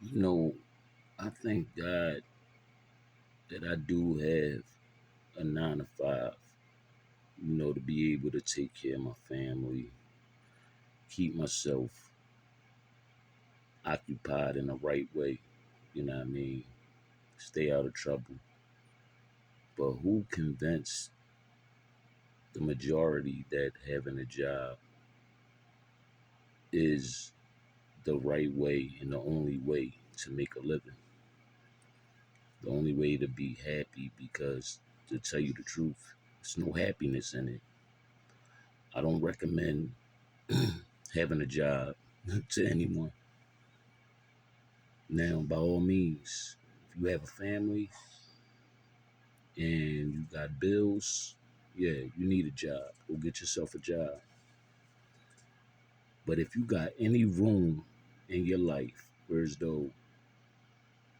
You know, I thank God that I do have a 9 to 5, to be able to take care of my family, keep myself occupied in the right way, you know what I mean? Stay out of trouble. But who convinced the majority that having a job is the right way and the only way to make a living? The only way to be happy, because to tell you the truth, there's no happiness in it. I don't recommend having a job to anyone. Now, by all means, if you have a family and you got bills, yeah, you need a job. Go get yourself a job. But if you got any room in your life, whereas though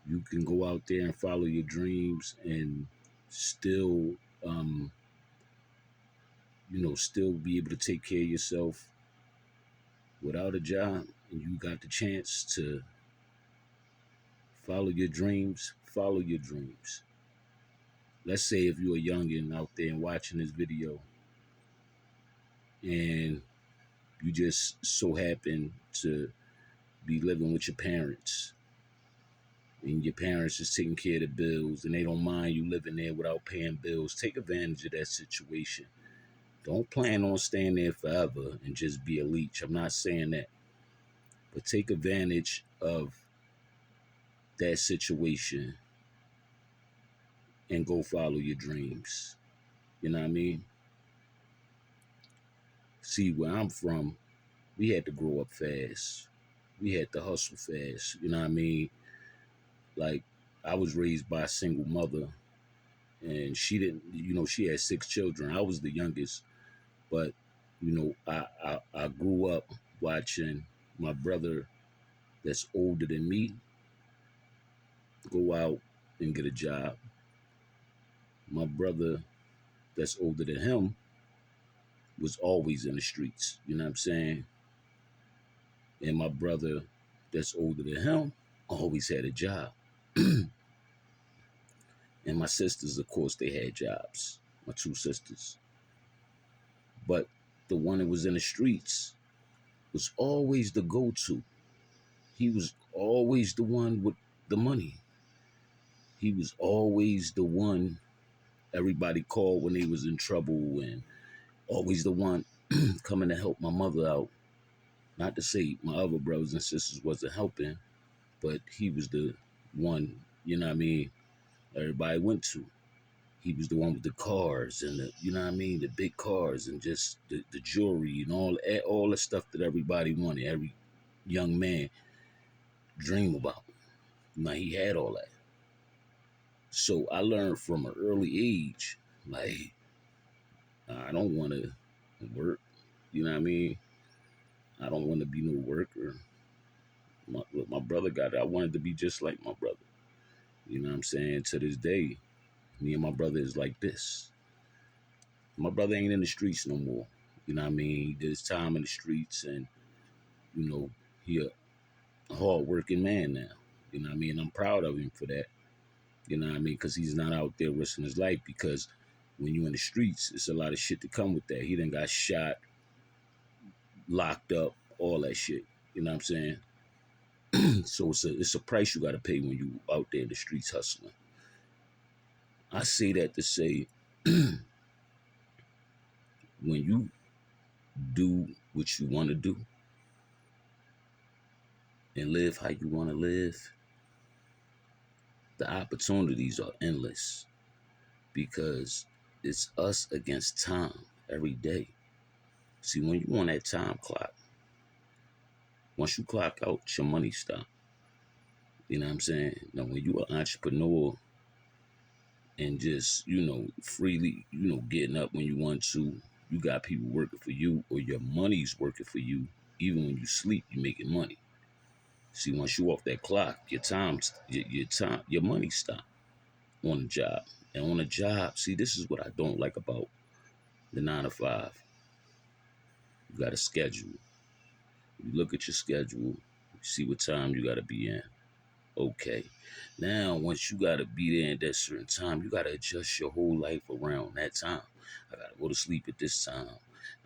you can go out there and follow your dreams and still, um, still be able to take care of yourself without a job, and you got the chance to follow your dreams, follow your dreams. Let's say if you're a youngin' out there and watching this video and you just so happen to be living with your parents, and your parents is taking care of the bills and they don't mind you living there without paying bills. Take advantage of that situation. Don't plan on staying there forever and just be a leech. I'm not saying that. But take advantage of that situation and go follow your dreams. You know what I mean? See, where I'm from, we had to grow up fast. We had to hustle fast. You know what I mean? Like, I was raised by a single mother, and she didn't, she had 6 children. I was the youngest, but, I grew up watching my brother that's older than me go out and get a job. My brother that's older than him was always in the streets. You know what I'm saying? And my brother that's older than him always had a job. And my sisters, of course, they had jobs. My 2 sisters. But the one that was in the streets was always the go-to. He was always the one with the money. He was always the one everybody called when they was in trouble, and always the one coming to help my mother out. Not to say my other brothers and sisters wasn't helping, but he was the one, everybody went to. He was the one with the cars and the big cars, and just the jewelry and all the stuff that everybody wanted, every young man dream about. He had all that. So I learned from an early age, like, I don't want to work. You know what I mean? I don't want to be no worker. My brother got it. I wanted to be just like my brother. You know what I'm saying? To this day, me and my brother is like this. My brother ain't in the streets no more. You know what I mean? He did his time in the streets, and, he a hard-working man now. You know what I mean? I'm proud of him for that. You know what I mean? Because he's not out there risking his life, because when you in the streets, it's a lot of shit to come with that. He done got shot, locked up, all that shit. You know what I'm saying? So it's a price you got to pay when you out there in the streets hustling. I say that to say, when you do what you want to do and live how you want to live, the opportunities are endless, because it's us against time every day. See, when you on that time clock, once you clock out, your money stop. You know what I'm saying? Now, when you an entrepreneur and just, freely, getting up when you want to, you got people working for you, or your money's working for you. Even when you sleep, you making money. See, once you off that clock, your money stop on the job. And on the job, see, this is what I don't like about the 9 to 5. You got a schedule. You look at your schedule, you see what time you got to be in. Okay. Now, once you gotta be there at that certain time, you gotta adjust your whole life around that time. I gotta go to sleep at this time.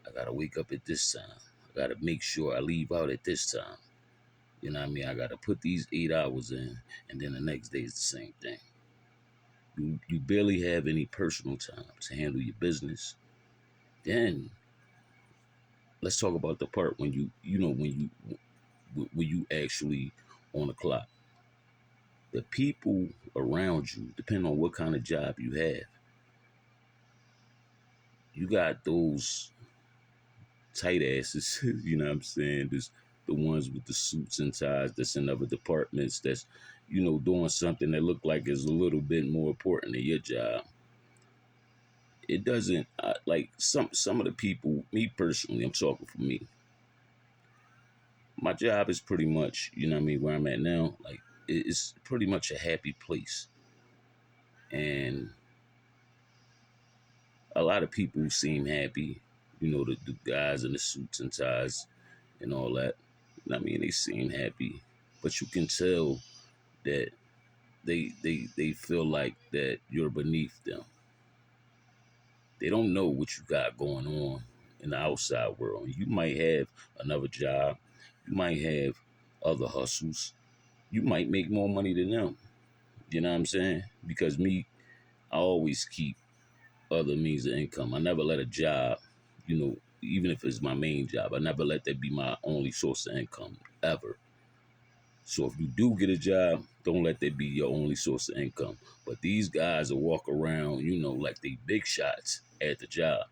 I gotta wake up at this time. I gotta make sure I leave out at this time. You know what I mean? I gotta put these 8 hours in, and then the next day is the same thing. You barely have any personal time to handle your business. Then let's talk about the part when when you actually on the clock. The people around you, depending on what kind of job you got those tight asses, you know what I'm saying? There's the ones with the suits and ties that's in other departments that's, doing something that look like is a little bit more important than your job. It doesn't like some of the people, me personally, I'm talking for me. My job is pretty much, you know what I mean, where I'm at now, like it's pretty much a happy place. And a lot of people seem happy, the guys in the suits and ties and all that. I mean, they seem happy, but you can tell that they feel like that you're beneath them. They don't know what you got going on in the outside world. You might have another job, you might have other hustles, you might make more money than them. You know what I'm saying? Because me, I always keep other means of income. I never let a job, even if it's my main job, I never let that be my only source of income ever. So if you do get a job, don't let that be your only source of income. But these guys will walk around, like they big shots at the job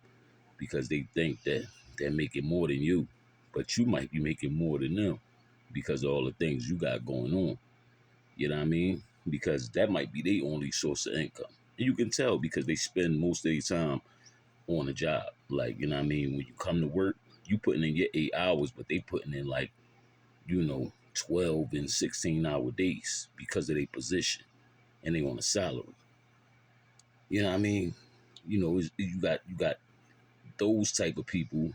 because they think that they're making more than you. But you might be making more than them because of all the things you got going on. You know what I mean? Because that might be their only source of income. And you can tell because they spend most of their time on a job. Like, you know what I mean? When you come to work, you putting in your 8 hours, but they putting in like, 12 and 16-hour days because of their position and they on a salary. You know what I mean? You got those type of people, and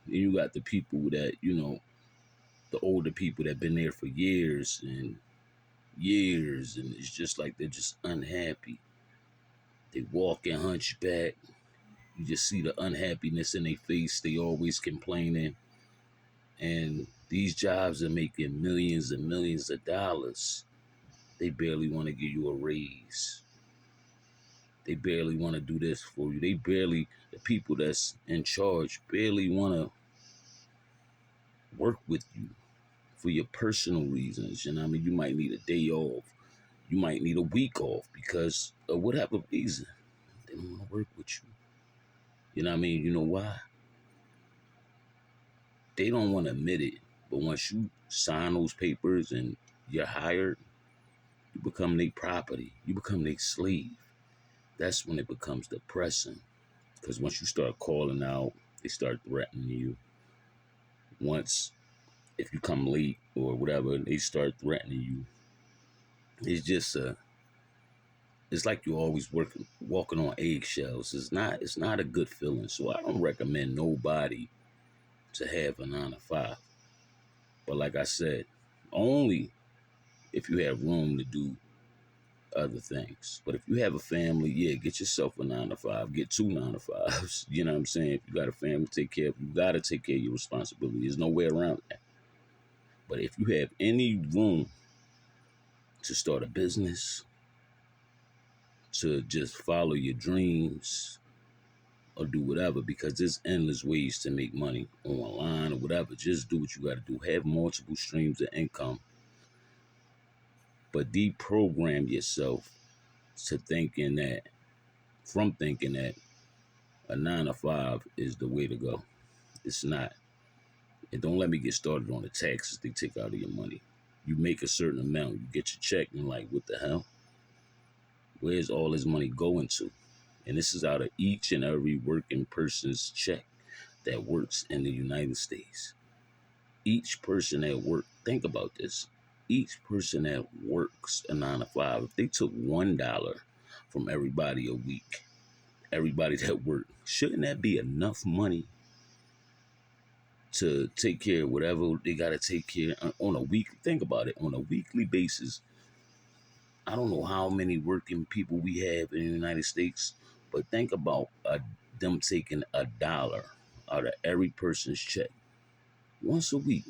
you got the people that, the older people that been there for years and years, and it's just like they're just unhappy. They walk in hunchback. You just see the unhappiness in their face. They always complaining. And these jobs are making millions and millions of dollars. They barely want to give you a raise. They barely want to do this for you. The people that's in charge barely want to work with you for your personal reasons. You know what I mean? You might need a day off. You might need a week off because of whatever reason. They don't want to work with you. You know what I mean? You know why? They don't want to admit it. But once you sign those papers and you're hired, you become their property. You become their slave. That's when it becomes depressing. Because once you start calling out, they start threatening you. Once, if you come late or whatever, they start threatening you. It's just it's like you're always walking on eggshells. It's not a good feeling. So I don't recommend nobody to have a 9 to 5. But like I said, only if you have room to do other things. But if you have a family, yeah, get yourself a 9 to 5. Get 2 9 to 5s. You know what I'm saying? If you got a family to take care of, you gotta take care of your responsibility. There's no way around that. But if you have any room to start a business, to just follow your dreams, or do whatever, because there's endless ways to make money online or whatever. Just do what you got to do. Have multiple streams of income, but deprogram yourself to thinking that a 9 to 5 is the way to go. It's not. And don't let me get started on the taxes they take out of your money. You make a certain amount, you get your check, and like, what the hell? Where's all this money going to? And this is out of each and every working person's check that works in the United States. Each person at work, think about this. Each person that works a 9 to 5, if they took $1 from everybody a week, everybody that worked, shouldn't that be enough money to take care of whatever they got to take care on a week? Think about it, on a weekly basis. I don't know how many working people we have in the United States, but think about them taking $1 out of every person's check once a week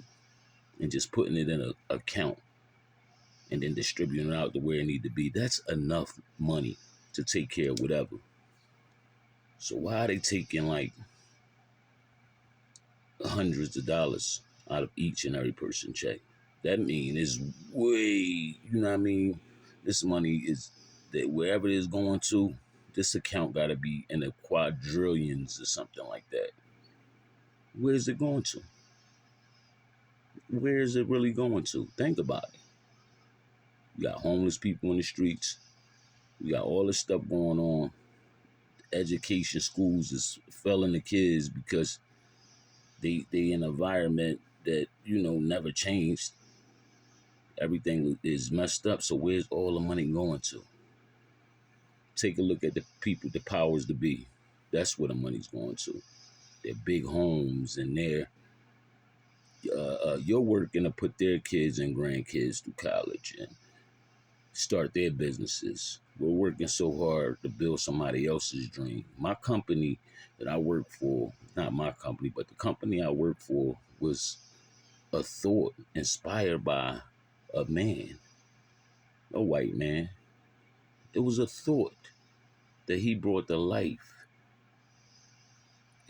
and just putting it in an account and then distributing it out to where it need to be. That's enough money to take care of whatever. So why are they taking like hundreds of dollars out of each and every person check? That mean is way, you know what I mean? This money is that wherever it is going to, this account got to be in the quadrillions or something like that. Where is it going to? Where is it really going to? Think about it. You got homeless people in the streets. You got all this stuff going on. Education schools is failing the kids because they in an environment that never changed. Everything is messed up. So where's all the money going to? Take a look at the people, the powers to be. That's where the money's going to. Their big homes and you're working to put their kids and grandkids through college and start their businesses. We're working so hard to build somebody else's dream. My company that I work for, not my company, but the company I work for was a thought inspired by a man, a white man. It was a thought that he brought to life.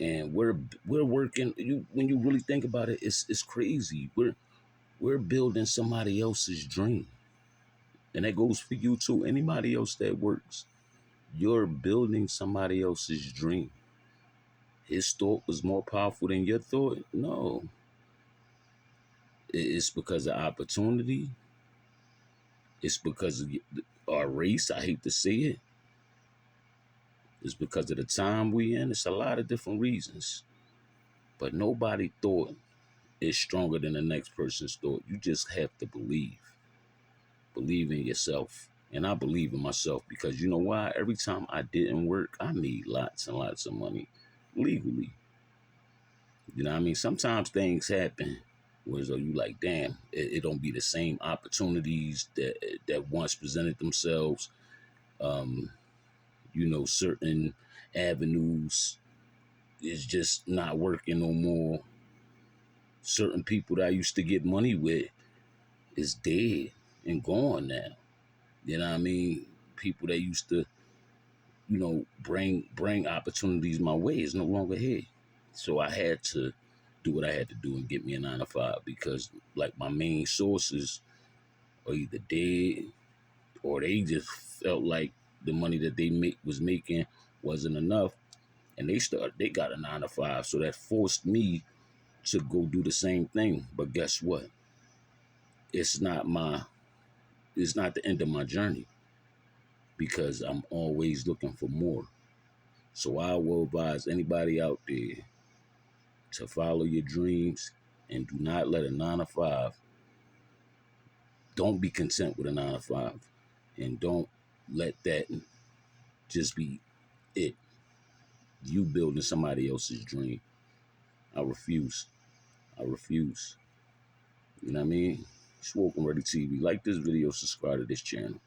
And we're working. When you really think about it, it's crazy. We're building somebody else's dream, and that goes for you too. Anybody else that works, you're building somebody else's dream. His thought was more powerful than your thought. No, it's because of opportunity. It's because of our race. I hate to say it. It's because of the time we in. It's a lot of different reasons, but nobody thought is stronger than the next person's thought. You just have to believe. Believe in yourself. And I believe in myself because you know why? Every time I didn't work, I made lots and lots of money legally. You know what I mean? Sometimes things happen where you like, damn, it don't be the same opportunities that once presented themselves. Um, certain avenues is just not working no more. Certain people that I used to get money with is dead and gone now. You know what I mean? People that used to, bring opportunities my way is no longer here. So I had to do what I had to do and get me a 9 to 5 because like my main sources are either dead or they just felt like the money that was making wasn't enough and they got a 9 to 5. So that forced me to go do the same thing. But guess what? It's not the end of my journey because I'm always looking for more. So I will advise anybody out there to follow your dreams and do not let a 9 to 5. Don't be content with a 9 to 5 and don't let that just be it. You building somebody else's dream. I refuse. I refuse. You know what I mean? Smoke and Ready TV. Like this video, subscribe to this channel.